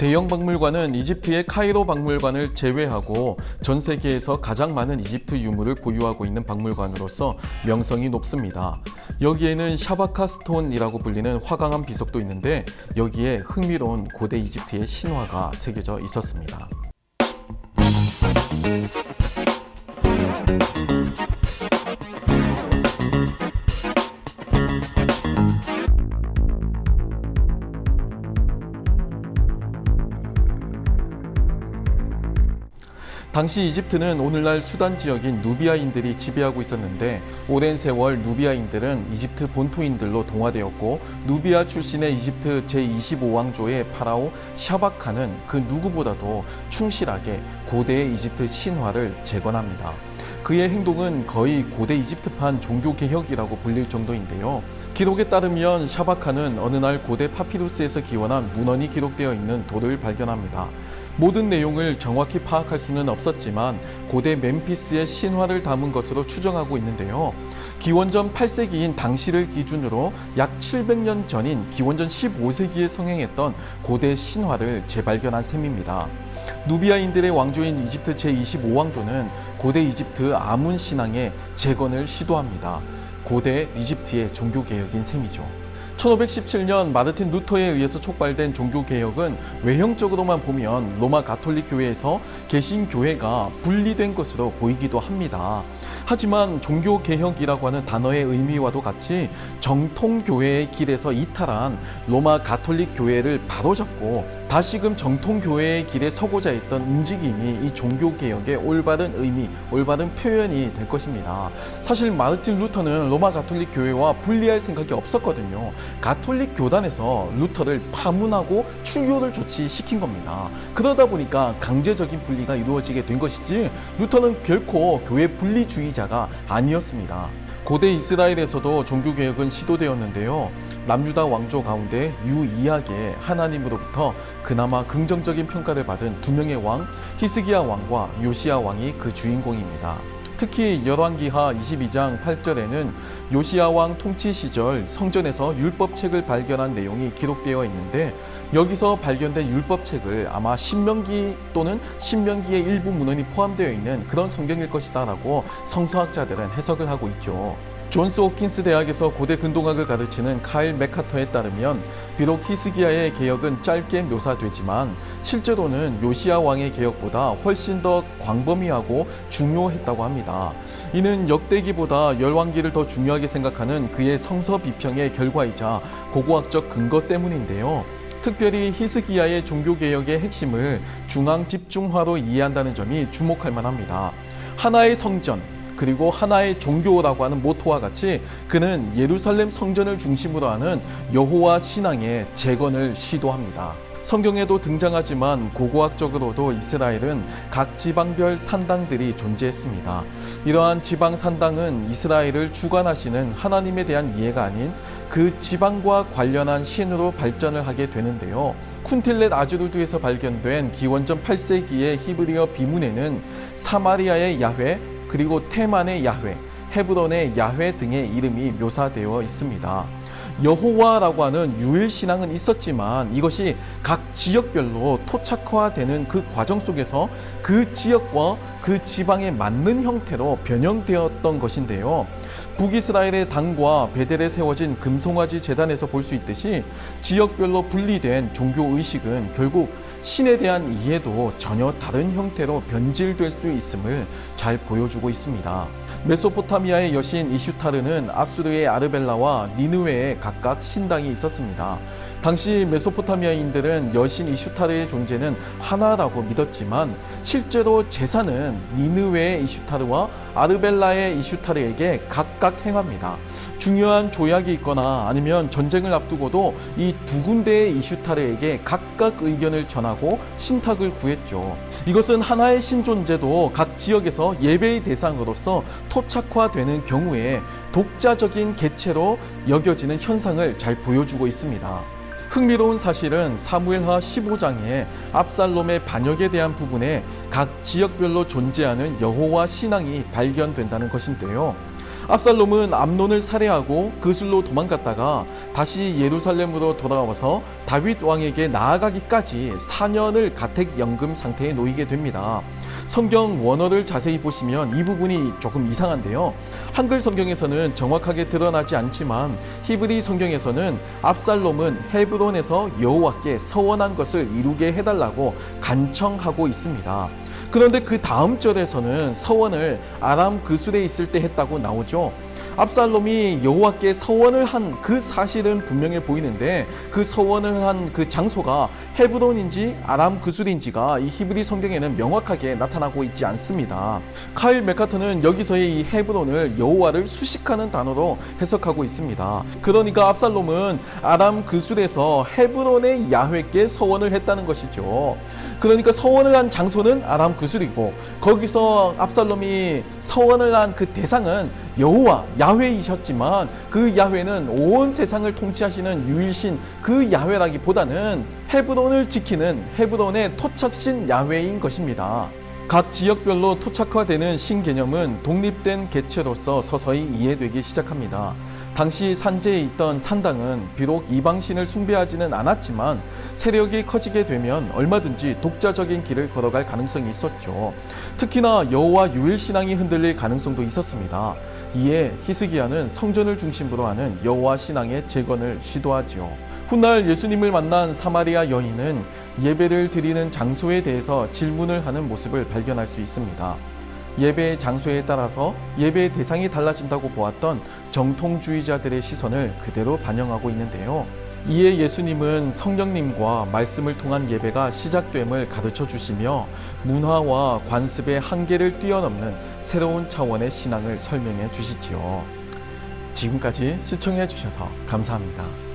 대형 박물관은 이집트의 카이로 박물관을 제외하고 전 세계에서 가장 많은 이집트 유물을 보유하고 있는 박물관으로서 명성이 높습니다. 여기에는 샤바카 스톤이라고 불리는 화강암 비석도 있는데 여기에 흥미로운 고대 이집트의 신화가 새겨져 있었습니다. 당시 이집트는 오늘날 수단 지역인 누비아인들이 지배하고 있었는데 오랜 세월 누비아인들은 이집트 본토인들로 동화되었고 누비아 출신의 이집트 제25왕조의 파라오 샤바카는 그 누구보다도 충실하게 고대의 이집트 신화를 재건합니다. 그의 행동은 거의 고대 이집트판 종교개혁이라고 불릴 정도인데요. 기록에 따르면 샤바카는 어느 날 고대 파피루스에서 기원한 문헌이 기록되어 있는 돌을 발견합니다. 모든 내용을 정확히 파악할 수는 없었지만 고대 멤피스의 신화를 담은 것으로 추정하고 있는데요. 기원전 8세기인 당시를 기준으로 약 700년 전인 기원전 15세기에 성행했던 고대 신화를 재발견한 셈입니다. 누비아인들의 왕조인 이집트 제25왕조는 고대 이집트 아문 신앙의 재건을 시도합니다. 고대 이집트의 종교개혁인 셈이죠. 1517년 마르틴 루터에 의해서 촉발된 종교개혁은 외형적으로만 보면 로마 가톨릭 교회에서 개신교회가 분리된 것으로 보이기도 합니다. 하지만 종교개혁이라고 하는 단어의 의미와도 같이 정통교회의 길에서 이탈한 로마 가톨릭 교회를 바로잡고 다시금 정통교회의 길에 서고자 했던 움직임이 이 종교개혁의 올바른 의미, 올바른 표현이 될 것입니다. 사실 마르틴 루터는 로마 가톨릭 교회와 분리할 생각이 없었거든요. 가톨릭 교단에서 루터를 파문하고 추교를 조치시킨 겁니다. 그러다 보니까 강제적인 분리가 이루어지게 된 것이지 루터는 결코 교회 분리주의자가 아니었습니다. 고대 이스라엘에서도 종교개혁은 시도되었는데요. 남유다 왕조 가운데 유이하게 하나님으로부터 그나마 긍정적인 평가를 받은 두 명의 왕, 히스기야 왕과 요시야 왕이 그 주인공입니다. 특히 열왕기하 22장 8절에는 요시야 왕 통치 시절 성전에서 율법책을 발견한 내용이 기록되어 있는데 여기서 발견된 율법책을 아마 신명기 또는 신명기의 일부 문헌이 포함되어 있는 그런 성경일 것이다 라고 성서학자들은 해석을 하고 있죠. 존스 홉킨스 대학에서 고대 근동학을 가르치는 카일 맥카터에 따르면 비록 히스기야의 개혁은 짧게 묘사되지만 실제로는 요시야 왕의 개혁보다 훨씬 더 광범위하고 중요했다고 합니다. 이는 역대기보다 열왕기를 더 중요하게 생각하는 그의 성서 비평의 결과이자 고고학적 근거 때문인데요. 특별히 히스기야의 종교개혁의 핵심을 중앙 집중화로 이해한다는 점이 주목할 만합니다. 하나의 성전, 그리고 하나의 종교라고 하는 모토와 같이 그는 예루살렘 성전을 중심으로 하는 여호와 신앙의 재건을 시도합니다. 성경에도 등장하지만 고고학적으로도 이스라엘은 각 지방별 산당들이 존재했습니다. 이러한 지방 산당은 이스라엘을 주관하시는 하나님에 대한 이해가 아닌 그 지방과 관련한 신으로 발전을 하게 되는데요. 쿤틸렛 아즈루드에서 발견된 기원전 8세기의 히브리어 비문에는 사마리아의 야훼, 그리고 테만의 야훼, 헤브론의 야훼 등의 이름이 묘사되어 있습니다. 여호와라고 하는 유일신앙은 있었지만 이것이 각 지역별로 토착화되는 그 과정 속에서 그 지역과 그 지방에 맞는 형태로 변형되었던 것인데요. 북이스라엘의 단과 베델에 세워진 금송아지 제단에서 볼 수 있듯이 지역별로 분리된 종교의식은 결국 신에 대한 이해도 전혀 다른 형태로 변질될 수 있음을 잘 보여주고 있습니다. 메소포타미아의 여신 이슈타르는 아수르의 아르벨라와 니느웨에 각각 신당이 있었습니다. 당시 메소포타미아인들은 여신 이슈타르의 존재는 하나라고 믿었지만 실제로 제사는 니느웨의 이슈타르와 아르벨라의 이슈타르에게 각각 행합니다. 중요한 조약이 있거나 아니면 전쟁을 앞두고도 이 두 군데의 이슈타르에게 각각 의견을 전하고 신탁을 구했죠. 이것은 하나의 신존재도 각 지역에서 예배의 대상으로서 토착화되는 경우에 독자적인 개체로 여겨지는 현상을 잘 보여주고 있습니다. 흥미로운 사실은 사무엘하 15장에 압살롬의 반역에 대한 부분에 각 지역별로 존재하는 여호와 신앙이 발견된다는 것인데요. 압살롬은 암논을 살해하고 그술로 도망갔다가 다시 예루살렘으로 돌아와서 다윗 왕에게 나아가기까지 4년을 가택연금 상태에 놓이게 됩니다. 성경 원어를 자세히 보시면 이 부분이 조금 이상한데요. 한글 성경에서는 정확하게 드러나지 않지만 히브리 성경에서는 압살롬은 헤브론에서 여호와께 서원한 것을 이루게 해달라고 간청하고 있습니다. 그런데 그 다음 절에서는 서원을 아람 그술에 있을 때 했다고 나오죠. 압살롬이 여호와께 서원을 한 그 사실은 분명해 보이는데 그 서원을 한 그 장소가 헤브론인지 아람 그술인지가 이 히브리 성경에는 명확하게 나타나고 있지 않습니다. 카일 맥카터는 여기서의 이 헤브론을 여호와를 수식하는 단어로 해석하고 있습니다. 그러니까 압살롬은 아람 그술에서 헤브론의 야훼께 서원을 했다는 것이죠. 그러니까 서원을 한 장소는 아람 그술이고 거기서 압살롬이 서원을 한 그 대상은 여호와 야훼이셨지만 그 야훼는 온 세상을 통치하시는 유일신 그 야훼라기보다는 헤브론을 지키는 헤브론의 토착신 야훼인 것입니다. 각 지역별로 토착화되는 신개념은 독립된 개체로서 서서히 이해되기 시작합니다. 당시 산지에 있던 산당은 비록 이방신을 숭배하지는 않았지만 세력이 커지게 되면 얼마든지 독자적인 길을 걸어갈 가능성이 있었죠. 특히나 여호와 유일신앙이 흔들릴 가능성도 있었습니다. 이에 히스기야는 성전을 중심으로 하는 여호와 신앙의 재건을 시도하지요. 훗날 예수님을 만난 사마리아 여인은 예배를 드리는 장소에 대해서 질문을 하는 모습을 발견할 수 있습니다. 예배의 장소에 따라서 예배의 대상이 달라진다고 보았던 정통주의자들의 시선을 그대로 반영하고 있는데요. 이에 예수님은 성령님과 말씀을 통한 예배가 시작됨을 가르쳐 주시며 문화와 관습의 한계를 뛰어넘는 새로운 차원의 신앙을 설명해 주시지요. 지금까지 시청해 주셔서 감사합니다.